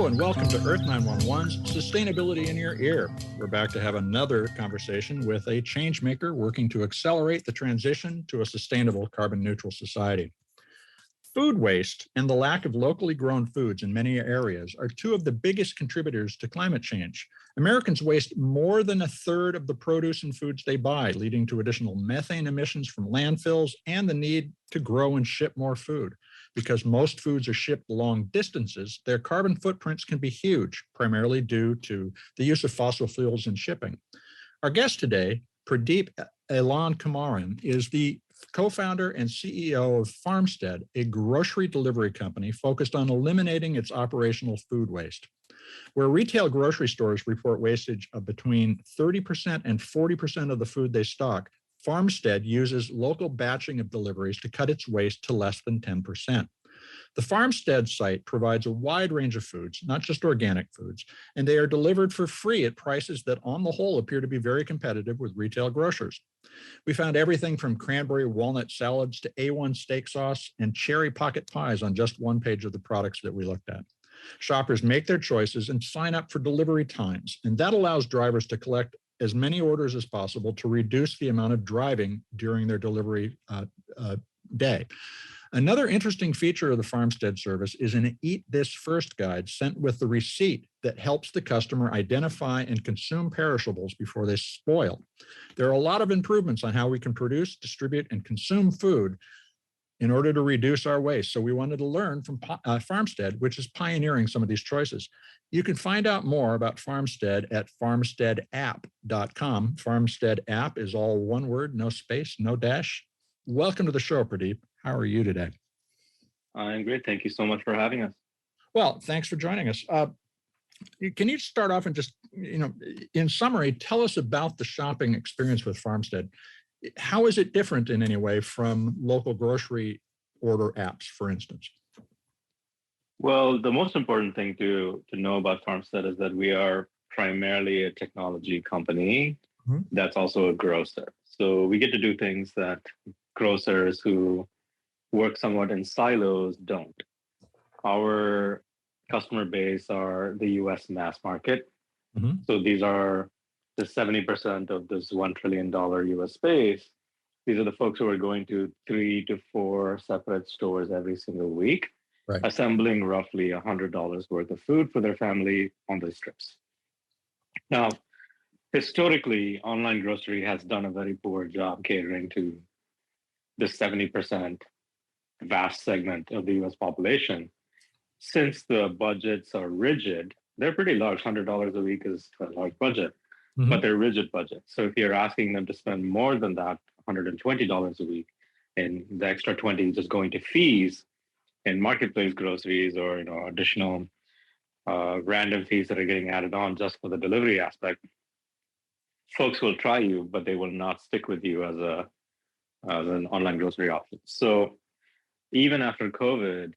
Hello and welcome to Earth911's Sustainability in Your Ear. We're back to have another conversation with a changemaker working to accelerate the transition to a sustainable carbon neutral society. Food waste and the lack of locally grown foods in many areas are two of the biggest contributors to climate change. Americans waste more than a third of the produce and foods they buy, leading to additional methane emissions from landfills and the need to grow and ship more food. Because most foods are shipped long distances, their carbon footprints can be huge, primarily due to the use of fossil fuels in shipping. Our guest today, Pradeep Elankumaran, is the co-founder and CEO of Farmstead, a grocery delivery company focused on eliminating its operational food waste. Where retail grocery stores report wastage of between 30% and 40% of the food they stock, Farmstead uses local batching of deliveries to cut its waste to less than 10%. The Farmstead site provides a wide range of foods, not just organic foods, and they are delivered for free at prices that on the whole appear to be very competitive with retail grocers. We found everything from cranberry walnut salads to A1 steak sauce and cherry pocket pies on just one page of the products that we looked at. Shoppers make their choices and sign up for delivery times, and that allows drivers to collect as many orders as possible to reduce the amount of driving during their delivery day. Another interesting feature of the Farmstead service is an Eat This First guide sent with the receipt that helps the customer identify and consume perishables before they spoil. There are a lot of improvements on how we can produce, distribute, and consume food in order to reduce our waste. So we wanted to learn from Farmstead, which is pioneering some of these choices. You can find out more about Farmstead at farmsteadapp.com. Farmstead app is all one word, no space, no dash. Welcome to the show, Pradeep. How are you today? I'm great. Thank you so much for having us. Well, thanks for joining us. Can you start off and just, in summary, tell us about the shopping experience with Farmstead? How is it different in any way from local grocery order apps, for instance? Well, the most important thing to know about Farmstead is that we are primarily a technology company that's also a grocer. So we get to do things that grocers who work somewhat in silos don't. Our customer base are the US mass market. So these are the 70% of this $1 trillion US space. These are the folks who are going to 3 to 4 separate stores every single week, assembling roughly $100 worth of food for their family on those trips. Now, historically, online grocery has done a very poor job catering to the 70% vast segment of the US population. Since the budgets are rigid, they're pretty large. $100 a week is a large budget, but they're rigid budgets. So if you're asking them to spend more than that, $120 a week, and the extra 20 just going to fees in marketplace groceries or additional random fees that are getting added on just for the delivery aspect, folks will try you, but they will not stick with you as an online grocery option. So even after COVID,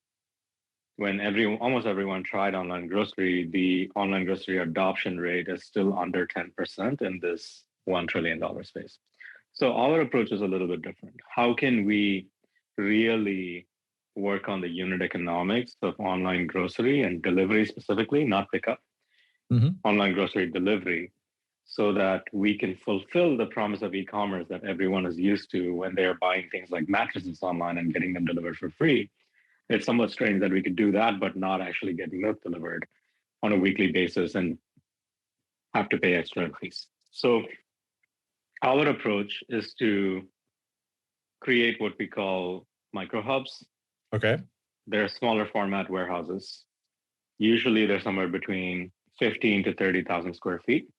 when almost everyone tried online grocery, the online grocery adoption rate is still under 10% in this $1 trillion space. So our approach is a little bit different. How can we really work on the unit economics of online grocery and delivery specifically, not pickup, online grocery delivery, so that we can fulfill the promise of e-commerce that everyone is used to when they're buying things like mattresses online and getting them delivered for free. It's somewhat strange that we could do that, but not actually get milk delivered on a weekly basis and have to pay extra fees. So our approach is to create what we call micro hubs. Okay. They're smaller format warehouses. Usually they're somewhere between 15 to 30,000 square feet.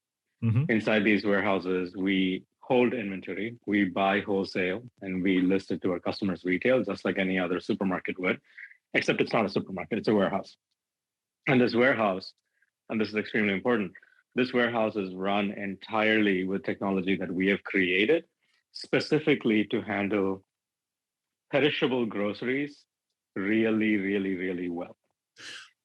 Inside these warehouses, we hold inventory, we buy wholesale, and we list it to our customers retail, just like any other supermarket would, except it's not a supermarket, it's a warehouse. And this warehouse, and this is extremely important, this warehouse is run entirely with technology that we have created specifically to handle perishable groceries really, really, really well.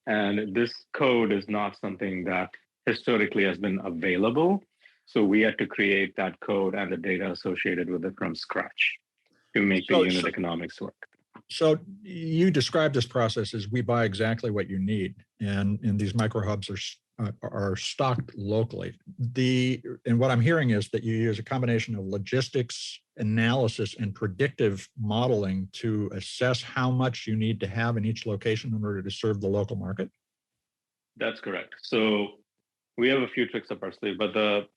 And this code is not something that historically has been available. So we had to create that code and the data associated with it from scratch to make the unit economics work. So you describe this process as we buy exactly what you need, and these micro hubs are stocked locally. And what I'm hearing is that you use a combination of logistics analysis and predictive modeling to assess how much you need to have in each location in order to serve the local market. That's correct. So we have a few tricks up our sleeve, but the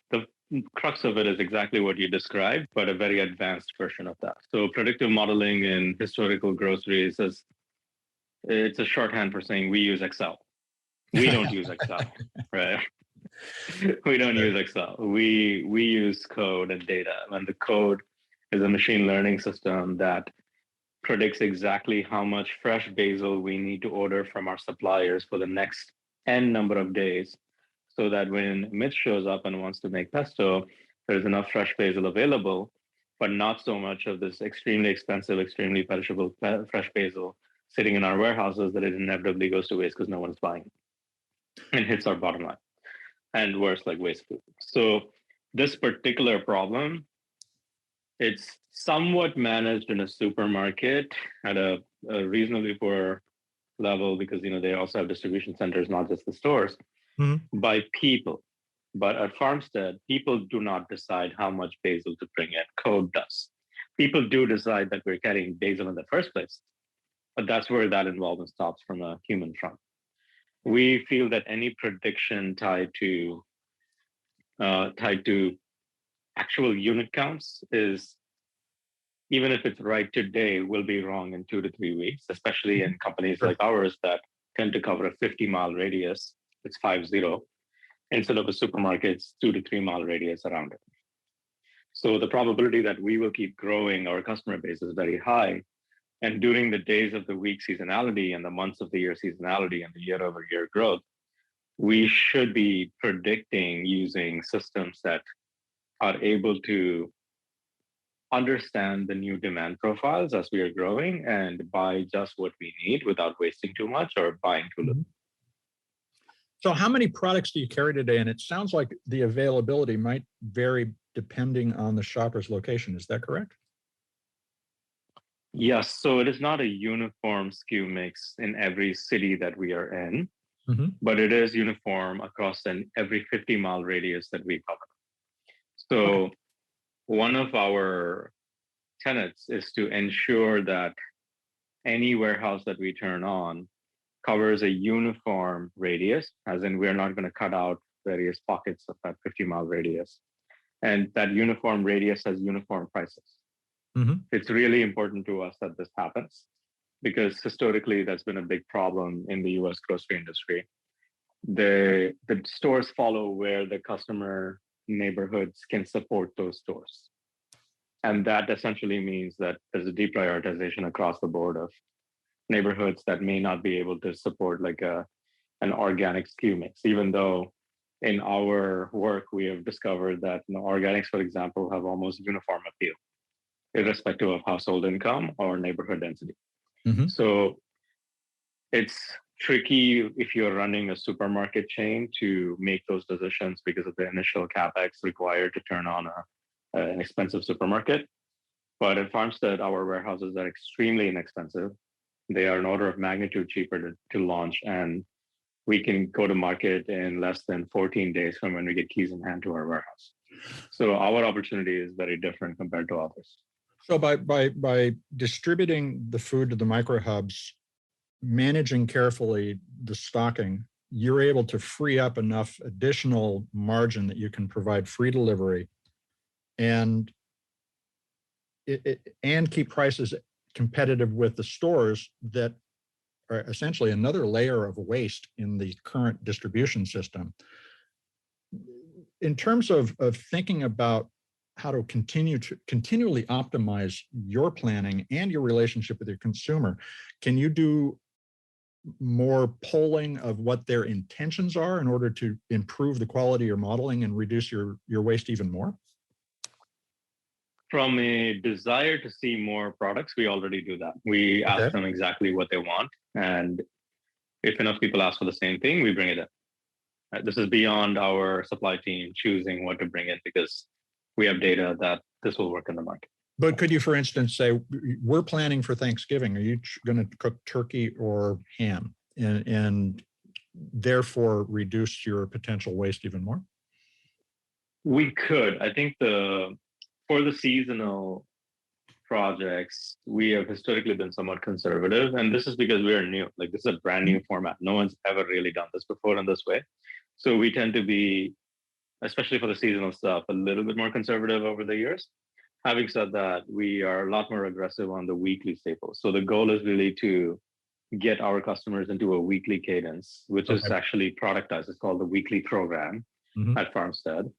crux of it is exactly what you described, but a very advanced version of that. So predictive modeling in historical groceries it's a shorthand for saying we use Excel. We don't use Excel, right? We don't use Excel. We use code and data, and the code is a machine learning system that predicts exactly how much fresh basil we need to order from our suppliers for the next N number of days, so that when Mitch shows up and wants to make pesto, there's enough fresh basil available, but not so much of this extremely expensive, extremely perishable fresh basil sitting in our warehouses that it inevitably goes to waste because no one's buying it and hits our bottom line. And worse, like waste food. So this particular problem, it's somewhat managed in a supermarket at a reasonably poor level because they also have distribution centers, not just the stores, by people. But at Farmstead, people do not decide how much basil to bring in. Code does. People do decide that we're carrying basil in the first place, but that's where that involvement stops from a human front. We feel that any prediction tied to actual unit counts is, even if it's right today, will be wrong in 2 to 3 weeks, especially in companies like ours that tend to cover a 50-mile radius. It's 50. Instead of a supermarket's 2 to 3 mile radius around it. So the probability that we will keep growing our customer base is very high. And during the days of the week seasonality and the months of the year seasonality and the year-over-year growth, we should be predicting using systems that are able to understand the new demand profiles as we are growing and buy just what we need without wasting too much or buying too little. So how many products do you carry today? And it sounds like the availability might vary depending on the shopper's location. Is that correct? Yes. So it is not a uniform SKU mix in every city that we are in, but it is uniform across every 50-mile radius that we cover. So one of our tenets is to ensure that any warehouse that we turn on covers a uniform radius, as in we're not going to cut out various pockets of that 50-mile radius. And that uniform radius has uniform prices. It's really important to us that this happens because historically that's been a big problem in the US grocery industry. The stores follow where the customer neighborhoods can support those stores. And that essentially means that there's a deprioritization across the board of neighborhoods that may not be able to support like an organic SKU mix, even though in our work we have discovered that organics, for example, have almost uniform appeal, irrespective of household income or neighborhood density. So it's tricky if you're running a supermarket chain to make those decisions because of the initial capex required to turn on an expensive supermarket. But at Farmstead, our warehouses are extremely inexpensive. They are an order of magnitude cheaper to launch, and we can go to market in less than 14 days from when we get keys in hand to our warehouse. So our opportunity is very different compared to others. So by distributing the food to the micro hubs, managing carefully the stocking, you're able to free up enough additional margin that you can provide free delivery and keep prices competitive with the stores that are essentially another layer of waste in the current distribution system. In terms of thinking about how to continually optimize your planning and your relationship with your consumer, can you do more polling of what their intentions are in order to improve the quality of your modeling and reduce your waste even more? From a desire to see more products, we already do that. We ask them exactly what they want. And if enough people ask for the same thing, we bring it in. This is beyond our supply team choosing what to bring in because we have data that this will work in the market. But could you, for instance, say, we're planning for Thanksgiving. Are you going to cook turkey or ham and therefore reduce your potential waste even more? We could. I think for the seasonal projects, we have historically been somewhat conservative. And this is because we are new. Like, this is a brand new format. No one's ever really done this before in this way. So we tend to be, especially for the seasonal stuff, a little bit more conservative over the years. Having said that, we are a lot more aggressive on the weekly staples. So the goal is really to get our customers into a weekly cadence, which is actually productized. It's called the weekly program at Farmstead.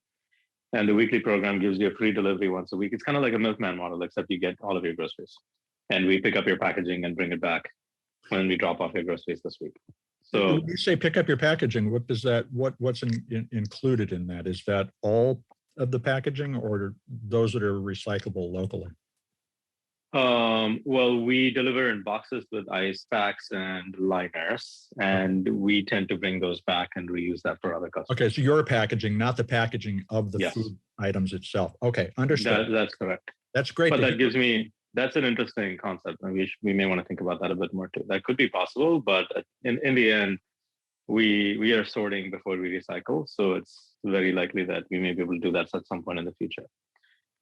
And the weekly program gives you a free delivery once a week. It's kind of like a milkman model, except you get all of your groceries. And we pick up your packaging and bring it back when we drop off your groceries this week. So when you say pick up your packaging, what does that, what's included in that? Is that all of the packaging or those that are recyclable locally? Well, we deliver in boxes with ice packs and liners, and we tend to bring those back and reuse that for other customers. Okay, so your packaging, not the packaging of the food items itself. Okay, understood. That's correct. That's great. But that's an interesting concept, and we may want to think about that a bit more too. That could be possible, but in the end, we are sorting before we recycle, so it's very likely that we may be able to do that at some point in the future.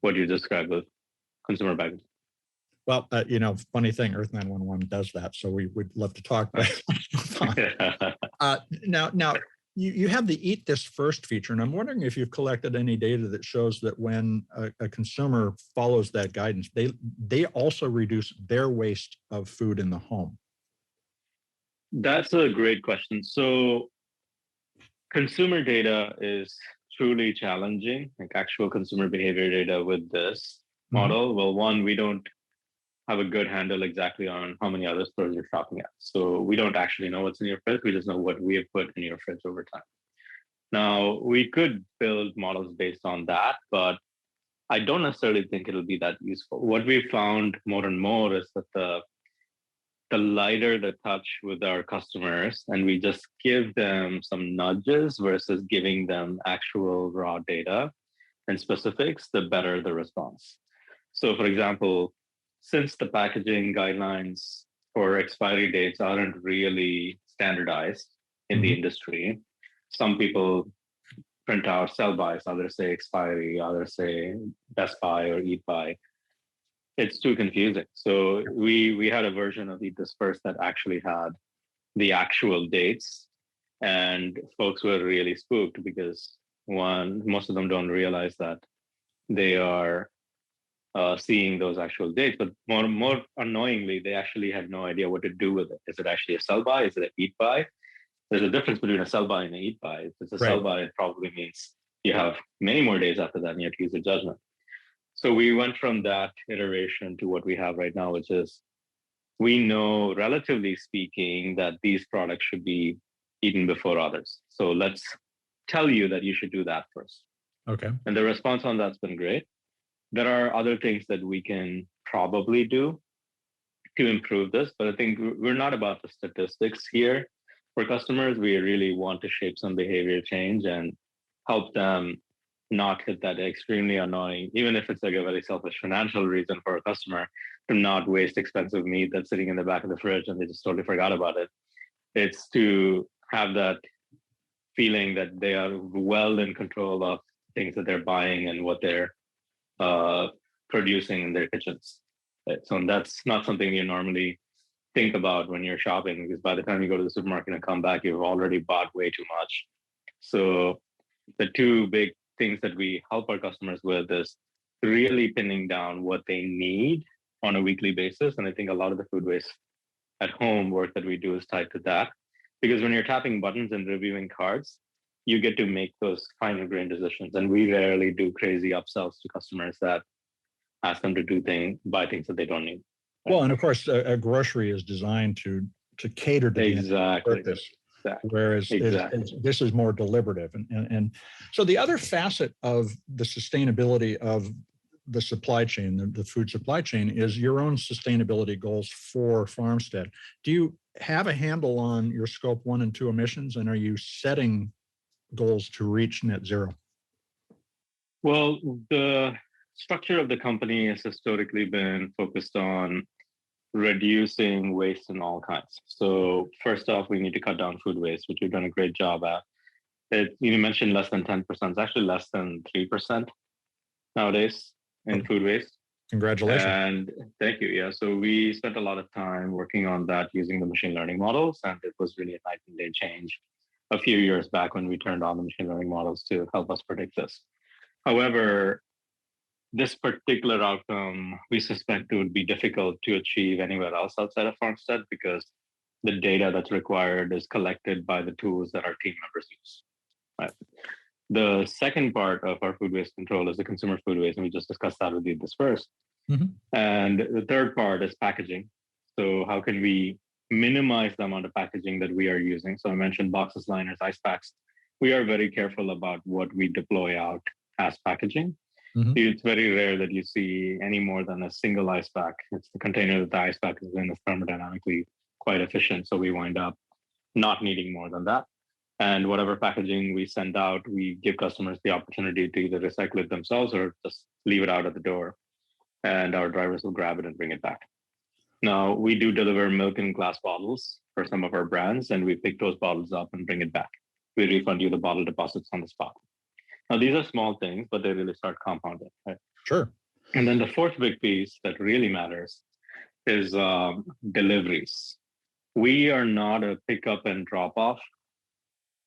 What you described with consumer packaging. Well, funny thing, Earth911 does that, so we would love to talk. Now, you have the Eat This First feature, and I'm wondering if you've collected any data that shows that when a consumer follows that guidance, they also reduce their waste of food in the home. That's a great question. So consumer data is truly challenging, like actual consumer behavior data with this model. Well, one, we don't have a good handle exactly on how many other stores you're shopping at. So we don't actually know what's in your fridge. We just know what we have put in your fridge over time. Now, we could build models based on that, but I don't necessarily think it'll be that useful. What we found more and more is that the lighter the touch with our customers, and we just give them some nudges versus giving them actual raw data and specifics, the better the response. So for example, since the packaging guidelines for expiry dates aren't really standardized in the industry, some people print out sell bys, others say expiry, others say best buy or eat by. It's too confusing. So we had a version of Eat This First that actually had the actual dates, and folks were really spooked because most of them don't realize that they are seeing those actual dates, but more annoyingly, they actually had no idea what to do with it. Is it actually a sell by? Is it an eat by? There's a difference between a sell by and an eat by. If it's a sell by, it probably means you have many more days after that and you have to use your judgment. So we went from that iteration to what we have right now, which is we know, relatively speaking, that these products should be eaten before others. So let's tell you that you should do that first. Okay. And the response on that's been great. There are other things that we can probably do to improve this, but I think we're not about the statistics here for customers. We really want to shape some behavior change and help them not hit that extremely annoying, even if it's like a very selfish financial reason for a customer to not waste expensive meat that's sitting in the back of the fridge and they just totally forgot about it. It's to have that feeling that they are well in control of things that they're buying and what they're producing in their kitchens. So that's not something you normally think about when you're shopping, because by the time you go to the supermarket and come back, you've already bought way too much. So the two big things that we help our customers with is really pinning down what they need on a weekly basis. And I think a lot of the food waste at home work that we do is tied to that, because when you're tapping buttons and reviewing cards, you get to make those finer grained decisions. And we rarely do crazy upsells to customers that ask them to buy things that they don't need. Well, and of course, a grocery is designed to cater to the purpose, whereas this is more deliberative. And so the other facet of the sustainability of the supply chain, the food supply chain, is your own sustainability goals for Farmstead. Do you have a handle on your scope 1 and 2 emissions, and are you setting goals to reach net zero? Well, the structure of the company has historically been focused on reducing waste in all kinds. So first off, we need to cut down food waste, which we've done a great job at. You mentioned less than 10%. It's actually less than 3% nowadays in food waste. Congratulations. And thank you. Yeah. So we spent a lot of time working on that using the machine learning models. And it was really a night and day change a few years back when we turned on the machine learning models to help us predict this. However, this particular outcome, we suspect it would be difficult to achieve anywhere else outside of Farmstead because the data that's required is collected by the tools that our team members use. Right. The second part of our food waste control is the consumer food waste, and we just discussed that with you this first. Mm-hmm. And the third part is packaging. So how can we minimize the amount of packaging that we are using? So I mentioned boxes, liners, ice packs. We are very careful about what we deploy out as packaging. Mm-hmm. It's very rare that you see any more than a single ice pack. It's the container that the ice pack is in is thermodynamically quite efficient. So we wind up not needing more than that. And whatever packaging we send out, we give customers the opportunity to either recycle it themselves or just leave it out at the door. And our drivers will grab it and bring it back. Now, we do deliver milk in glass bottles for some of our brands, and we pick those bottles up and bring it back. We refund you the bottle deposits on the spot. Now, these are small things, but they really start compounding. Right? Sure. And then the fourth big piece that really matters is deliveries. We are not a pickup and drop off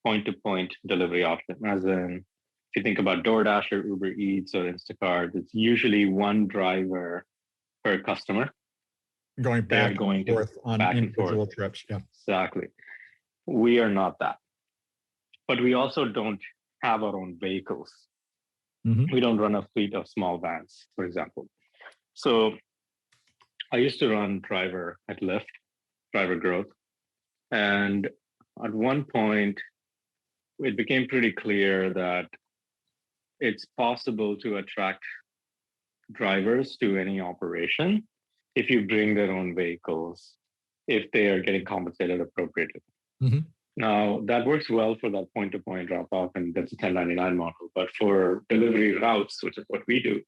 point-to-point delivery option. As in, if you think about DoorDash or Uber Eats or Instacart, it's usually one driver per customer. Going back and forth on individual trips. Yeah, exactly. We are not that. But we also don't have our own vehicles. Mm-hmm. We don't run a fleet of small vans, for example. So I used to run driver at Lyft, driver growth. And at one point, it became pretty clear that it's possible to attract drivers to any operation if you bring their own vehicles, if they are getting compensated appropriately. Mm-hmm. Now, that works well for that point-to-point drop-off, and that's a 1099 model. But for delivery routes, which is what we do,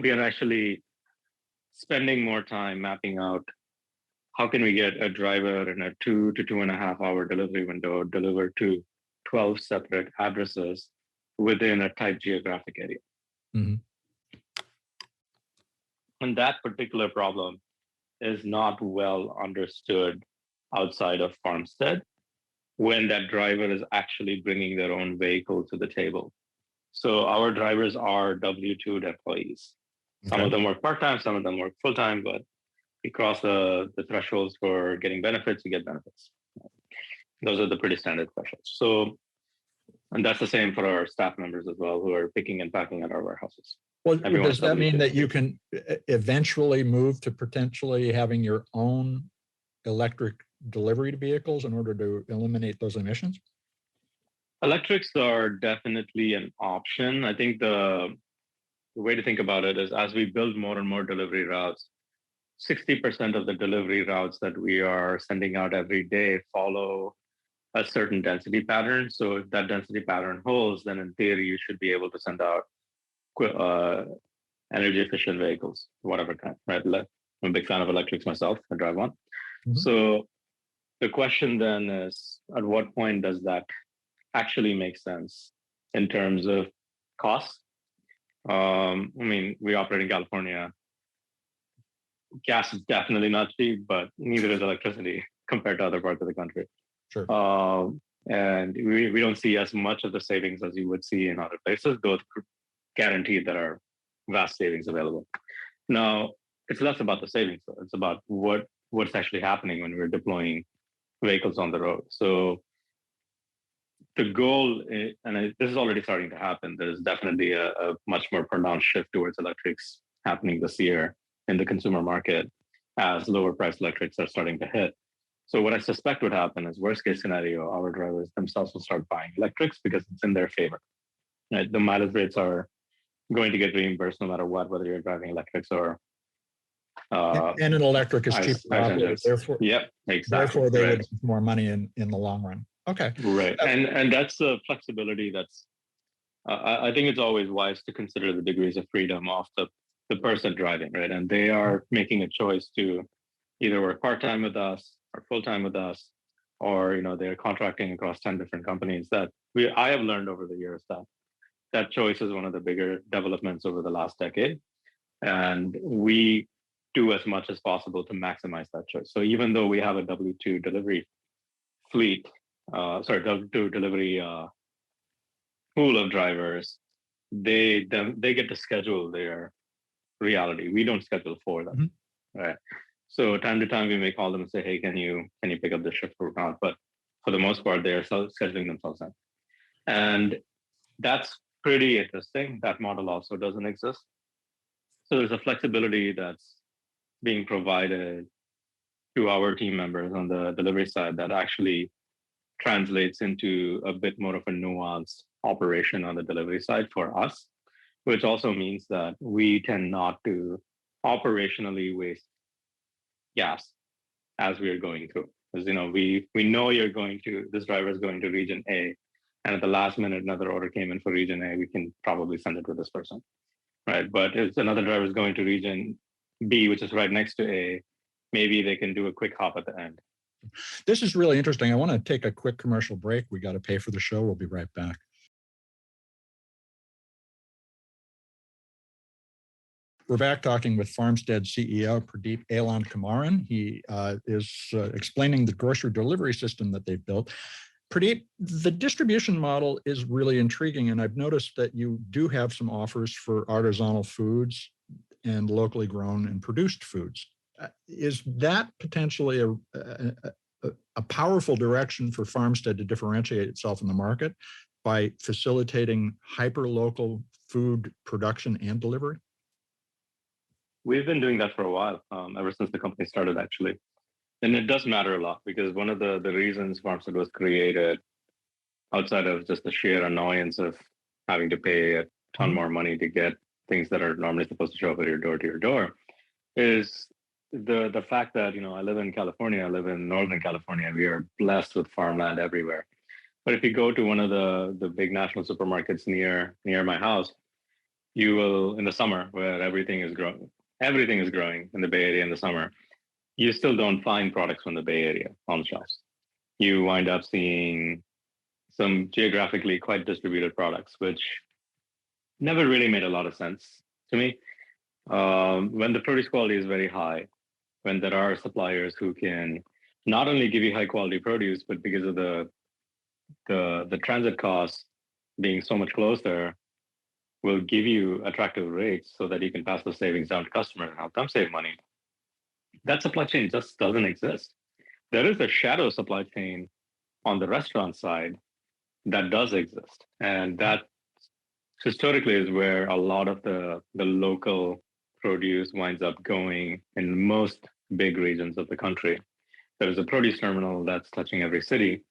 we are actually spending more time mapping out how can we get a driver in a 2 to 2.5 hour delivery window delivered to 12 separate addresses within a tight geographic area. Mm-hmm. And that particular problem is not well understood outside of Farmstead when that driver is actually bringing their own vehicle to the table. So our drivers are W-2 employees. Okay. Some of them work part-time, some of them work full-time, but you cross the thresholds for getting benefits, you get benefits. Those are the pretty standard thresholds. So, and that's the same for our staff members as well, who are picking and packing at our warehouses. Well, does that mean that you can eventually move to potentially having your own electric delivery vehicles in order to eliminate those emissions? Electrics are definitely an option. I think the way to think about it is as we build more and more delivery routes, 60% of the delivery routes that we are sending out every day follow a certain density pattern. So if that density pattern holds, then in theory, you should be able to send out energy efficient vehicles, whatever kind, right? I'm a big fan of electrics myself. I drive one. Mm-hmm. So the question then is, at what point does that actually make sense in terms of cost? We operate in California. Gas is definitely not cheap, but neither is electricity compared to other parts of the country. Sure. And we don't see as much of the savings as you would see in other places, though it's guaranteed there are vast savings available. Now, it's less about the savings, though. It's about what's actually happening when we're deploying vehicles on the road. So the goal, and this is already starting to happen, there's definitely a much more pronounced shift towards electrics happening this year in the consumer market as lower price electrics are starting to hit. So what I suspect would happen is worst case scenario, our drivers themselves will start buying electrics because it's in their favor. Right? The mileage rates are going to get reimbursed no matter what, whether you're driving electrics or and an electric is cheaper. Therefore, yep, exactly. Therefore, they would make more money in the long run. Okay. Right. And that's the flexibility that's I think it's always wise to consider the degrees of freedom of the person driving, right? And they are making a choice to either work part-time with us or full-time with us, or they're contracting across 10 different companies. I have learned over the years that choice is one of the bigger developments over the last decade. And we do as much as possible to maximize that choice. So even though we have a W2 delivery fleet, W2 delivery pool of drivers, they get to schedule their reality. We don't schedule for them, right? So time to time we may call them and say, "Hey, can you pick up the shift or not?" But for the most part, they are scheduling themselves in, and that's pretty interesting. That model also doesn't exist. So there's a flexibility that's being provided to our team members on the delivery side that actually translates into a bit more of a nuanced operation on the delivery side for us, which also means that we tend not to operationally waste gas as we are going through. Because we know this driver is going to region A, and at the last minute another order came in for region A, we can probably send it with this person, right? But if another driver is going to region B, which is right next to A, maybe they can do a quick hop at the end. This is really interesting. I want to take a quick commercial break. We got to pay for the show. We'll be right back. We're back talking with Farmstead CEO Pradeep Elankumaran. He is explaining the grocery delivery system that they've built. Pradeep, the distribution model is really intriguing, and I've noticed that you do have some offers for artisanal foods and locally grown and produced foods. Is that potentially a powerful direction for Farmstead to differentiate itself in the market by facilitating hyper-local food production and delivery? We've been doing that for a while, ever since the company started, actually. And it does matter a lot, because one of the reasons Farmstead was created, outside of just the sheer annoyance of having to pay a ton more money to get things that are normally supposed to show up at your door, is the fact that, I live in California, I live in Northern California. We are blessed with farmland everywhere. But if you go to one of the big national supermarkets near my house, you will, in the summer, where everything is growing in the Bay Area in the summer, you still don't find products from the Bay Area on the shelves. You wind up seeing some geographically quite distributed products, which never really made a lot of sense to me. When the produce quality is very high, when there are suppliers who can not only give you high quality produce, but because of the transit costs being so much closer, will give you attractive rates so that you can pass the savings down to customers and help them save money. That supply chain just doesn't exist. There is a shadow supply chain on the restaurant side that does exist. And that historically is where a lot of the local produce winds up going in most big regions of the country. There's a produce terminal that's touching every city,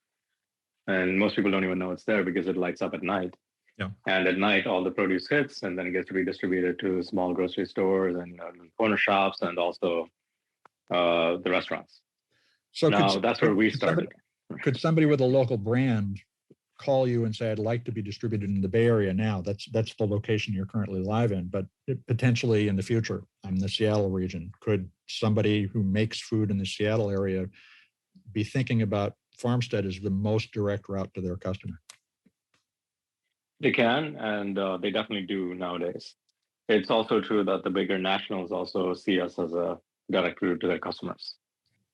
and most people don't even know it's there because it lights up at night. Yeah. And at night, all the produce hits, and then it gets redistributed to small grocery stores and corner shops, and also the restaurants. So now that's where we started. Could somebody with a local brand call you and say, "I'd like to be distributed in the Bay Area now"? That's the location you're currently live in, but potentially in the future, I'm in the Seattle region. Could somebody who makes food in the Seattle area be thinking about Farmstead as the most direct route to their customer? They can, and they definitely do nowadays. It's also true that the bigger nationals also see us as a direct route to their customers,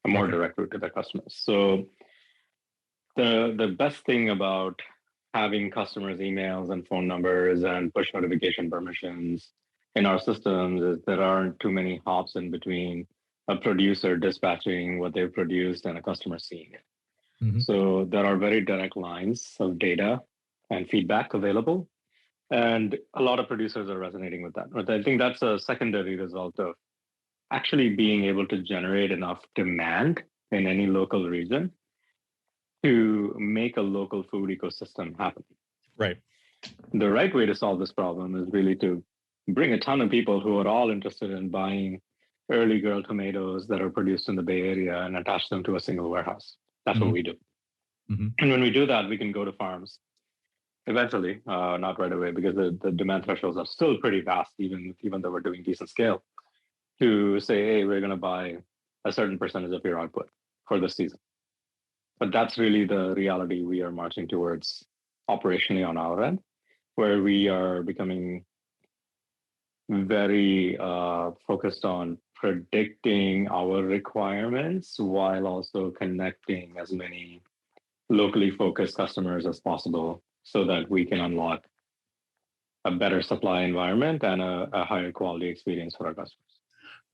a more direct route to their customers. So the best thing about having customers' emails and phone numbers and push notification permissions in our systems is there aren't too many hops in between a producer dispatching what they've produced and a customer seeing it. Mm-hmm. So there are very direct lines of data and feedback available. And a lot of producers are resonating with that. But I think that's a secondary result of actually being able to generate enough demand in any local region to make a local food ecosystem happen. Right. The right way to solve this problem is really to bring a ton of people who are all interested in buying early girl tomatoes that are produced in the Bay Area and attach them to a single warehouse. That's what we do. Mm-hmm. And when we do that, we can go to farms Eventually, not right away, because the demand thresholds are still pretty vast, even though we're doing decent scale, to say, hey, we're going to buy a certain percentage of your output for this season. But that's really the reality we are marching towards operationally on our end, where we are becoming very focused on predicting our requirements while also connecting as many locally focused customers as possible so that we can unlock a better supply environment and a higher quality experience for our customers.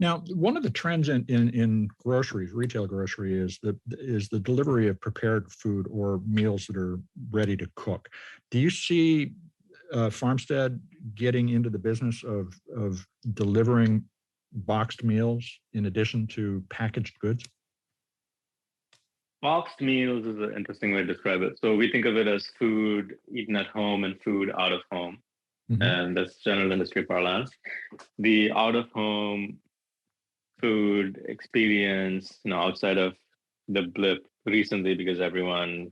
Now, one of the trends in groceries, retail grocery, is the delivery of prepared food or meals that are ready to cook. Do you see Farmstead getting into the business of delivering boxed meals in addition to packaged goods? Boxed meals is an interesting way to describe it. So we think of it as food eaten at home and food out of home. Mm-hmm. And that's general industry parlance. The out of home food experience, outside of the blip recently, because everyone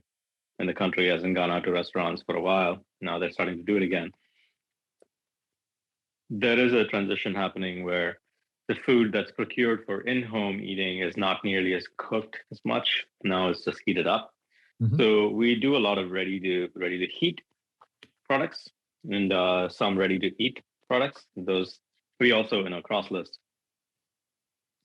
in the country hasn't gone out to restaurants for a while. Now they're starting to do it again. There is a transition happening where the food that's procured for in-home eating is not nearly as cooked as much. Now it's just heated up. Mm-hmm. So we do a lot of ready to heat products and some ready to eat products. Those we also cross-list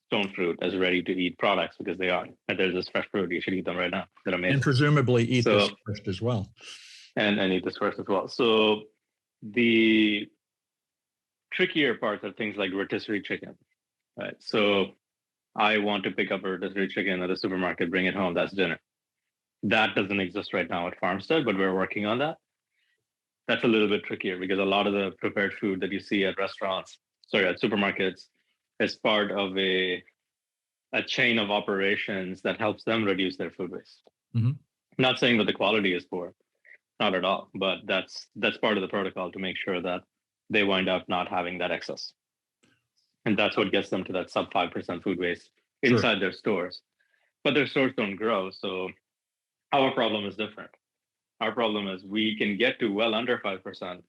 stone fruit as ready to eat products because they are. And there's this fresh fruit, you should eat them right now. They're amazing. And presumably eat this first as well. And eat this first as well. So the trickier parts are things like rotisserie chicken, right? So I want to pick up a rotisserie chicken at a supermarket, bring it home, that's dinner. That doesn't exist right now at Farmstead, but we're working on that. That's a little bit trickier because a lot of the prepared food that you see at at supermarkets, is part of a chain of operations that helps them reduce their food waste. Mm-hmm. Not saying that the quality is poor, not at all, but that's part of the protocol to make sure that they wind up not having that excess. And that's what gets them to that sub 5% food waste inside their stores. But their stores don't grow, so our problem is different. Our problem is we can get to well under 5%,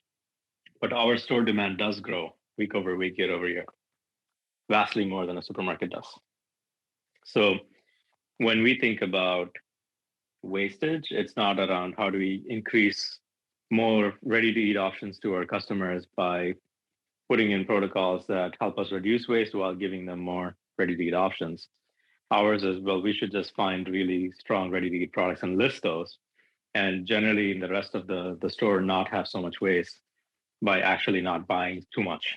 but our store demand does grow week over week, year over year, vastly more than a supermarket does. So when we think about wastage, it's not around how do we increase more ready-to-eat options to our customers by putting in protocols that help us reduce waste while giving them more ready-to-eat options. Ours is, well, we should just find really strong ready-to-eat products and list those, and generally in the rest of the store not have so much waste by actually not buying too much.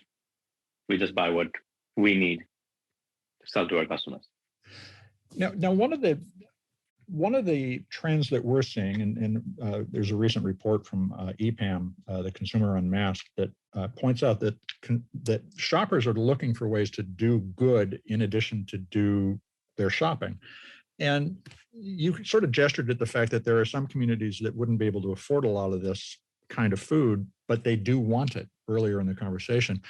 We just buy what we need to sell to our customers. Now, one of the trends that we're seeing, and there's a recent report from EPAM, the Consumer Unmasked, that points out that shoppers are looking for ways to do good in addition to do their shopping. And you sort of gestured at the fact that there are some communities that wouldn't be able to afford a lot of this kind of food, but they do want it earlier in the conversation.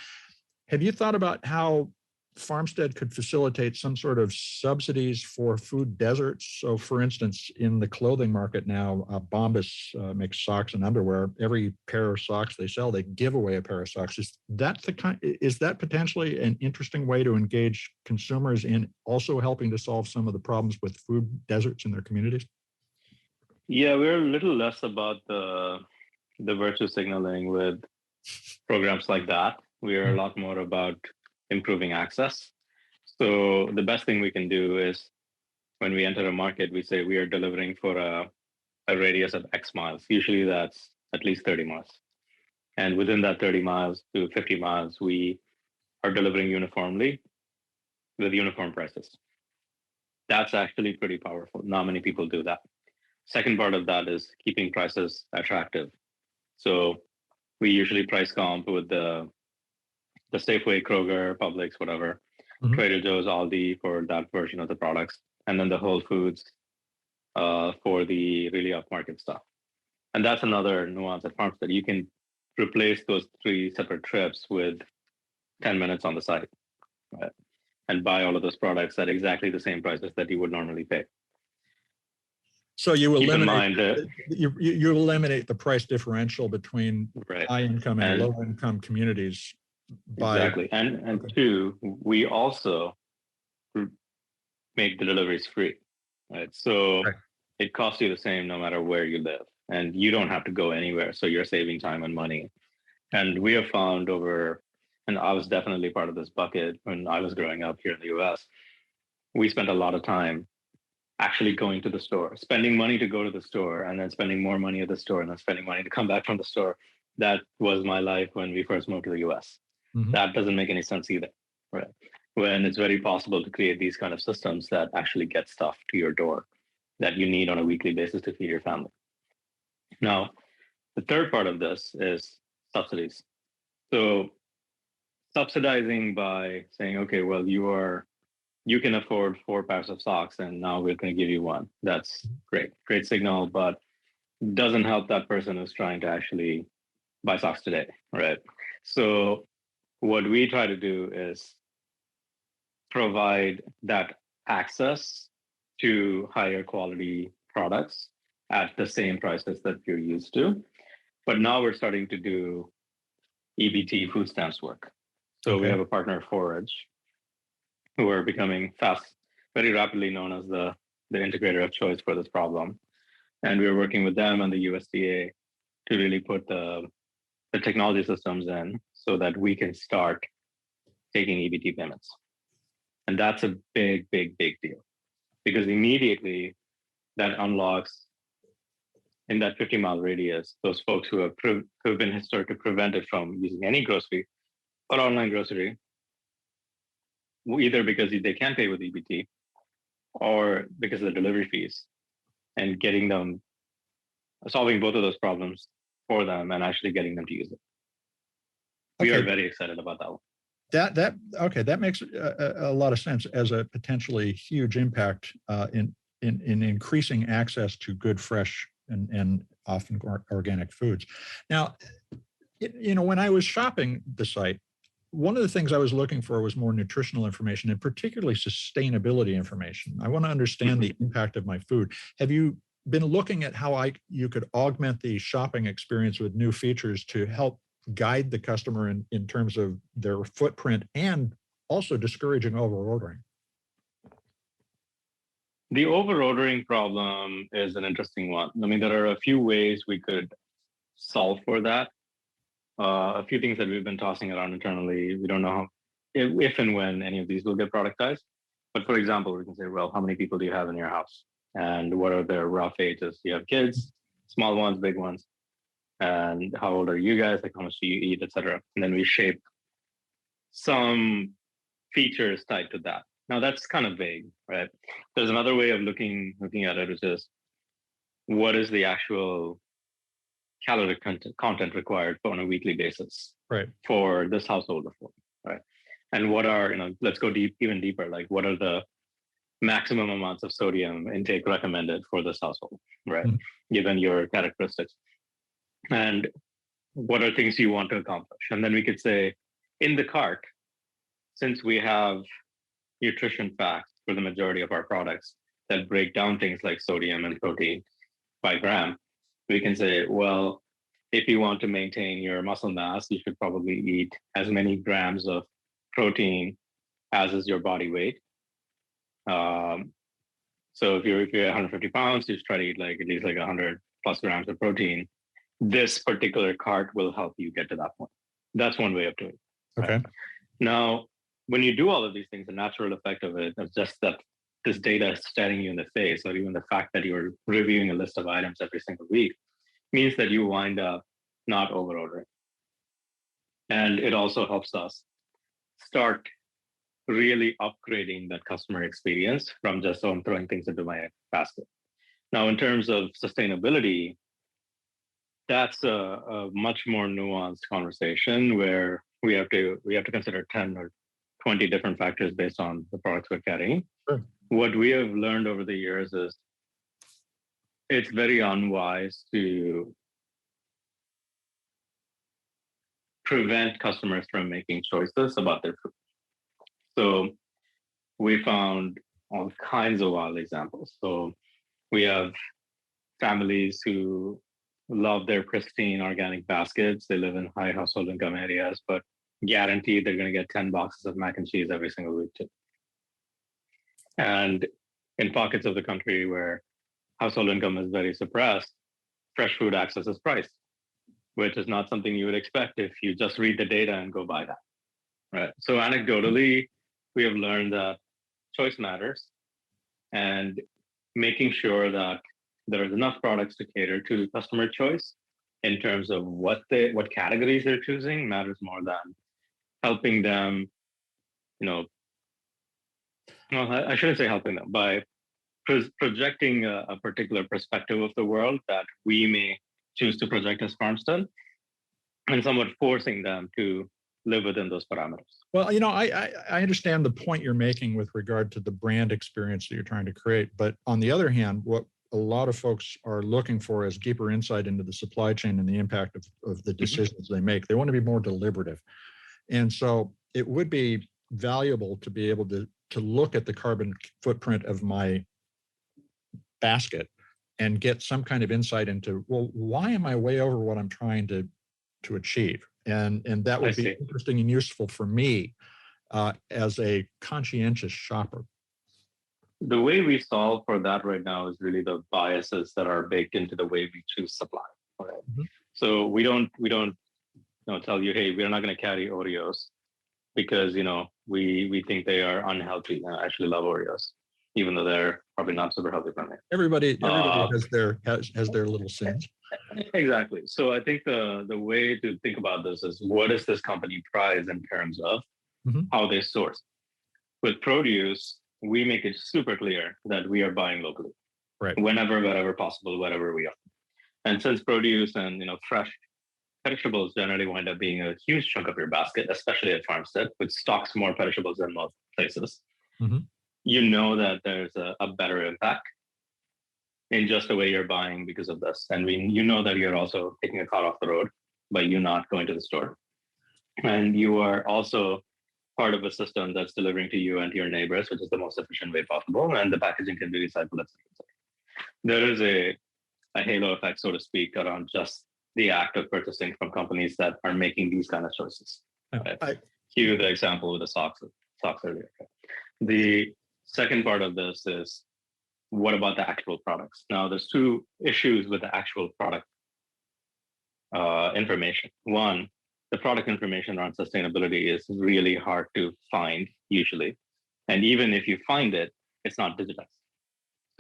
Have you thought about how Farmstead could facilitate some sort of subsidies for food deserts? So, for instance, in the clothing market now, Bombas makes socks and underwear. Every pair of socks they sell, they give away a pair of socks. Is that potentially an interesting way to engage consumers in also helping to solve some of the problems with food deserts in their communities? Yeah, we're a little less about the virtue signaling with programs like that. We are a lot more about improving access. So the best thing we can do is when we enter a market, we say we are delivering for a radius of X miles. Usually that's at least 30 miles. And within that 30 miles to 50 miles, we are delivering uniformly with uniform prices. That's actually pretty powerful. Not many people do that. Second part of that is keeping prices attractive. So we usually price comp with the Safeway, Kroger, Publix, whatever, Trader Joe's, Aldi for that version of the products, and then the Whole Foods for the really upmarket stuff. And that's another nuance at Farmstead. You can replace those 3 separate trips with 10 minutes on the site, right? And buy all of those products at exactly the same prices that you would normally pay. So you keep in eliminate mind that you eliminate the price differential between high income and low income communities by exactly. And two, we also make the deliveries free, right? So it costs you the same no matter where you live, and you don't have to go anywhere. So you're saving time and money. And we have found and I was definitely part of this bucket when I was growing up here in the US. We spent a lot of time actually going to the store, spending money to go to the store, and then spending more money at the store, and then spending money to come back from the store. That was my life when we first moved to the US. Mm-hmm. That doesn't make any sense either, right? When it's very possible to create these kind of systems that actually get stuff to your door that you need on a weekly basis to feed your family. Now, the third part of this is subsidies. So subsidizing by saying, okay, well, you can afford 4 pairs of socks and now we're going to give you one. That's great signal, but doesn't help that person who's trying to actually buy socks today, right? So what we try to do is provide that access to higher quality products at the same prices that you're used to. But now we're starting to do EBT food stamps work. So we have a partner, Forage, who are becoming very rapidly known as the integrator of choice for this problem. And we're working with them and the USDA to really put the technology systems in so that we can start taking EBT payments. And that's a big deal, because immediately that unlocks in that 50-mile radius those folks who have been historically prevented from using any grocery or online grocery, either because they can't pay with EBT or because of the delivery fees, and solving both of those problems for them and actually getting them to use it. We are very excited about that one. That makes a lot of sense as a potentially huge impact in increasing access to good, fresh, and often organic foods. Now, when I was shopping the site, one of the things I was looking for was more nutritional information, and particularly sustainability information. I want to understand the impact of my food. Have you been looking at how you could augment the shopping experience with new features to help guide the customer in terms of their footprint and also discouraging over-ordering? The over-ordering problem is an interesting one. I mean, there are a few ways we could solve for that. A few things that we've been tossing around internally. We don't know if and when any of these will get productized. But for example, we can say, well, how many people do you have in your house? And what are their rough ages? Do you have kids, small ones, big ones? And how old are you guys? Like, how much do you eat, et cetera? And then we shape some features tied to that. Now that's kind of vague, right? There's another way of looking at it, which is what is the actual calorie content required on a weekly basis, right, for this household, right? And what are, let's go even deeper. Like, what are the maximum amounts of sodium intake recommended for this household, right? Mm-hmm. Given your characteristics, and what are things you want to accomplish? And then we could say, in the cart, since we have nutrition facts for the majority of our products that break down things like sodium and protein by gram, we can say, well, if you want to maintain your muscle mass, you should probably eat as many grams of protein as is your body weight. So if you're 150 pounds, you should try to eat at least 100 plus grams of protein. This particular cart will help you get to that point. That's one way of doing it. Okay. Right? Now, when you do all of these things, the natural effect of it is just that this data is staring you in the face, or even the fact that you're reviewing a list of items every single week, means that you wind up not over-ordering. And it also helps us start really upgrading that customer experience from just, I'm throwing things into my basket. Now, in terms of sustainability, that's a much more nuanced conversation where we have to consider 10 or 20 different factors based on the products we're carrying. Sure. What we have learned over the years is it's very unwise to prevent customers from making choices about their food. So we found all kinds of wild examples. So we have families who love their pristine organic baskets. They live in high household income areas, but guaranteed they're going to get 10 boxes of mac and cheese every single week too. And in pockets of the country where household income is very suppressed, fresh food access is priced, which is not something you would expect if you just read the data and go buy that, right? So anecdotally, we have learned that choice matters, and making sure that there is enough products to cater to customer choice in terms of what categories they're choosing matters more than helping them, well, I shouldn't say helping them, by projecting a particular perspective of the world that we may choose to project as Farmstead, and somewhat forcing them to live within those parameters. Well, I understand the point you're making with regard to the brand experience that you're trying to create. But on the other hand, what a lot of folks are looking for is deeper insight into the supply chain and the impact of the decisions they make. They want to be more deliberative. And so it would be valuable to be able to look at the carbon footprint of my basket and get some kind of insight into, well, why am I way over what I'm trying to achieve? And that would be interesting and useful for me as a conscientious shopper. The way we solve for that right now is really the biases that are baked into the way we choose supply. Right? Mm-hmm. So we don't tell you, hey, we're not going to carry Oreos because we think they are unhealthy. I actually love Oreos, even though they're probably not super healthy for me. Everybody has their little sins. Exactly. So I think the way to think about this is, what is this company prize in terms of how they source? With produce, we make it super clear that we are buying locally, right? Whenever, wherever possible, wherever we are. And since produce and fresh perishables generally wind up being a huge chunk of your basket, especially at Farmstead, which stocks more perishables than most places, that there's a better impact in just the way you're buying because of this. And that you're also taking a car off the road by you not going to the store. And you are also part of a system that's delivering to you and to your neighbors, which is the most efficient way possible. And the packaging can be recycled. There is a halo effect, so to speak, around just the act of purchasing from companies that are making these kind of choices. Right? Cue the example with the socks earlier. The second part of this is, what about the actual products? Now, there's two issues with the actual product information. One, the product information around sustainability is really hard to find usually. And even if you find it, it's not digitized.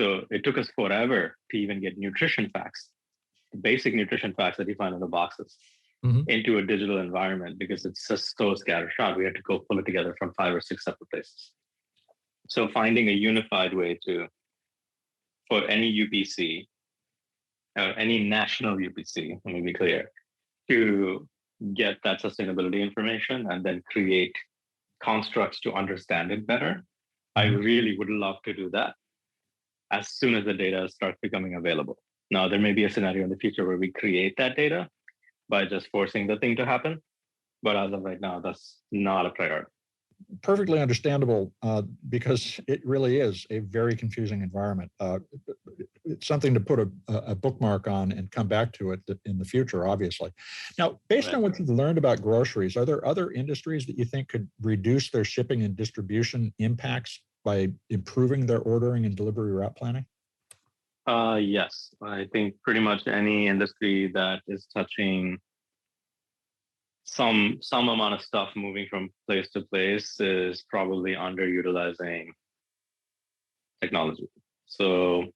So it took us forever to even get nutrition facts, basic nutrition facts that you find in the boxes, into a digital environment, because it's just so scattershot. We had to go pull it together from 5 or 6 separate places. So finding a unified way for any UPC, or any national UPC, let me be clear, to get that sustainability information and then create constructs to understand it better. I really would love to do that as soon as the data starts becoming available. Now, there may be a scenario in the future where we create that data by just forcing the thing to happen. But as of right now, that's not a priority. Perfectly understandable, because it really is a very confusing environment. It's something to put a bookmark on and come back to it in the future, obviously. Now, based on what you've learned about groceries, are there other industries that you think could reduce their shipping and distribution impacts by improving their ordering and delivery route planning? Yes, I think pretty much any industry that is touching some amount of stuff moving from place to place is probably underutilizing technology. So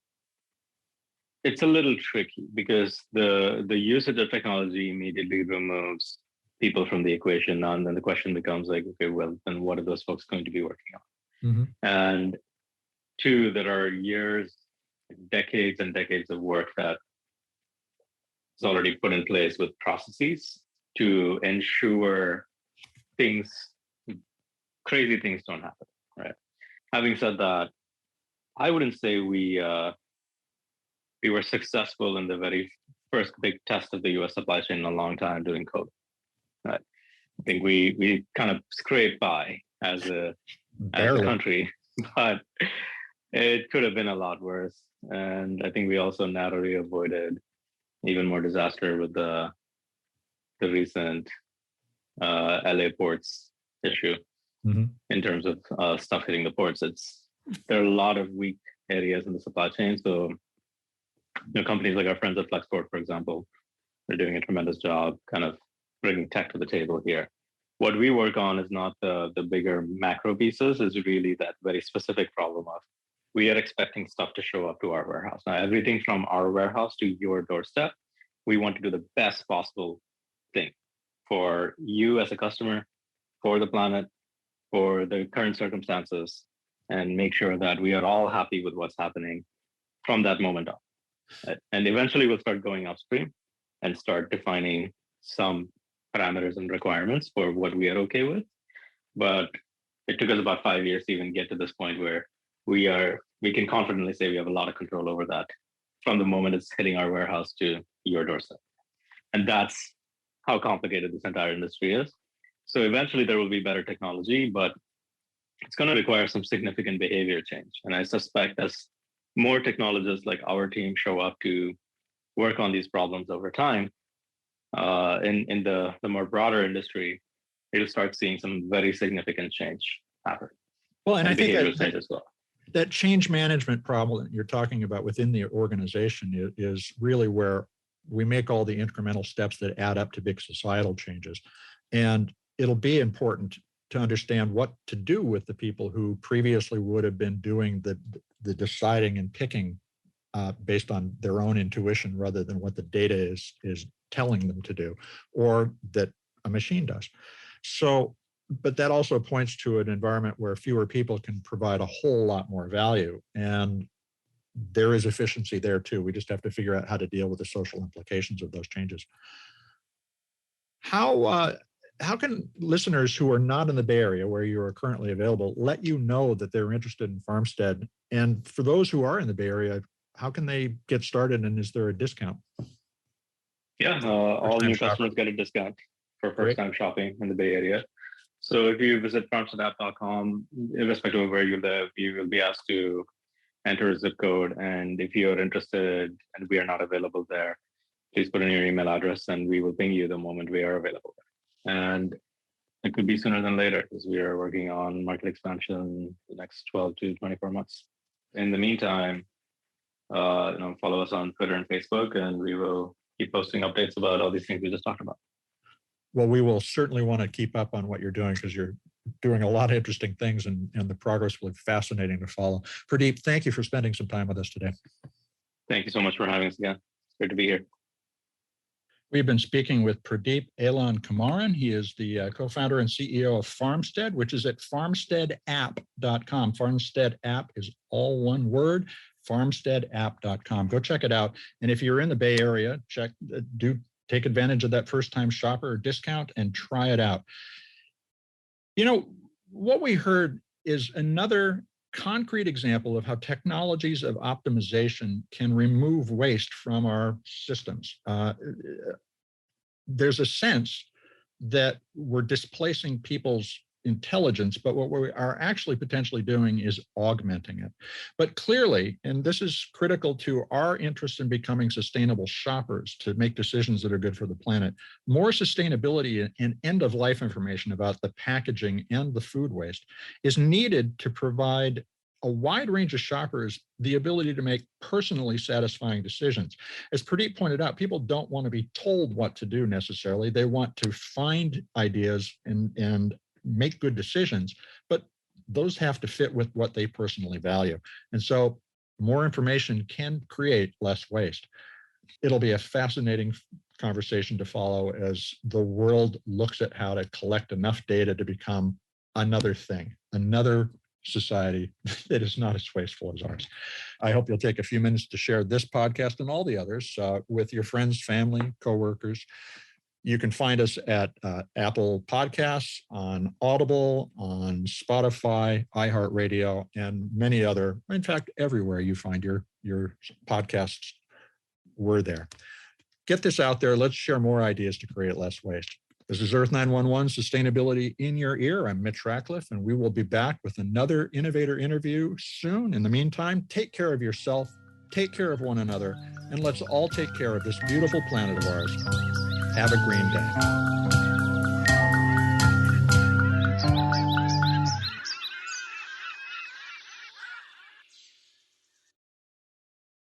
it's a little tricky because the usage of technology immediately removes people from the equation. And then the question becomes like, okay, well, then what are those folks going to be working on? And two, there are years, decades and decades of work that is already put in place with processes to ensure crazy things don't happen, right? Having said that, I wouldn't say we were successful in the very first big test of the US supply chain in a long time during COVID, right? I think we kind of scraped by as a country, but It could have been a lot worse. And I think we also narrowly avoided even more disaster with the recent LA ports issue in terms of stuff hitting the ports. There are a lot of weak areas in the supply chain. So, companies like our friends at Flexport, for example, they're doing a tremendous job kind of bringing tech to the table here. What we work on is not the bigger macro pieces, is really that very specific problem of we are expecting stuff to show up to our warehouse. Now, everything from our warehouse to your doorstep, we want to do the best possible thing for you as a customer, for the planet, for the current circumstances, and make sure that we are all happy with what's happening from that moment on. And eventually we'll start going upstream and start defining some parameters and requirements for what we are okay with. But it took us about 5 years to even get to this point where we can confidently say we have a lot of control over that from the moment it's hitting our warehouse to your doorstep. And that's how complicated this entire industry is. So eventually there will be better technology, but it's going to require some significant behavior change. And I suspect as more technologists like our team show up to work on these problems over time, in the more broader industry, you'll start seeing some very significant change happen. Well, and I think change as well. That change management problem that you're talking about within the organization is really where we make all the incremental steps that add up to big societal changes. And it'll be important to understand what to do with the people who previously would have been doing the deciding and picking based on their own intuition rather than what the data is telling them to do, or that a machine does. So, but that also points to an environment where fewer people can provide a whole lot more value. And there is efficiency there too. We just have to figure out how to deal with the social implications of those changes. How can listeners who are not in the Bay Area where you are currently available let you know that they're interested in Farmstead? And for those who are in the Bay Area, how can they get started, and is there a discount? Yeah, all new customers get a discount for first-time shopping in the Bay Area. So if you visit farmsteadapp.com, irrespective of where you live, you will be asked to enter a zip code. And if you're interested and we are not available there, please put in your email address and we will ping you the moment we are available there. And it could be sooner than later because we are working on market expansion the next 12 to 24 months. In the meantime, follow us on Twitter and Facebook, and we will keep posting updates about all these things we just talked about. Well, we will certainly want to keep up on what you're doing because you're doing a lot of interesting things, and the progress will be fascinating to follow. Pradeep, thank you for spending some time with us today. Thank you so much for having us again. It's great to be here. We've been speaking with Pradeep Elankumaran. He is the co-founder and CEO of Farmstead, which is at farmsteadapp.com. Farmstead app is all one word, farmsteadapp.com. Go check it out. And if you're in the Bay Area, take advantage of that first-time shopper discount and try it out. What we heard is another concrete example of how technologies of optimization can remove waste from our systems. There's a sense that we're displacing people's intelligence, but what we are actually potentially doing is augmenting it. But clearly, and this is critical to our interest in becoming sustainable shoppers to make decisions that are good for the planet, more sustainability and end-of-life information about the packaging and the food waste is needed to provide a wide range of shoppers the ability to make personally satisfying decisions. As Pradeep pointed out, people don't want to be told what to do necessarily. They want to find ideas and make good decisions, but those have to fit with what they personally value. And so more information can create less waste. It'll be a fascinating conversation to follow as the world looks at how to collect enough data to become another thing, another society that is not as wasteful as ours. I hope you'll take a few minutes to share this podcast and all the others with your friends, family, coworkers. You can find us at Apple Podcasts, on Audible, on Spotify, iHeartRadio, and many other, in fact, everywhere you find your podcasts, we're there. Get this out there. Let's share more ideas to create less waste. This is Earth 911 Sustainability in Your Ear. I'm Mitch Ratcliffe, and we will be back with another innovator interview soon. In the meantime, take care of yourself, take care of one another, and let's all take care of this beautiful planet of ours. Have a green day.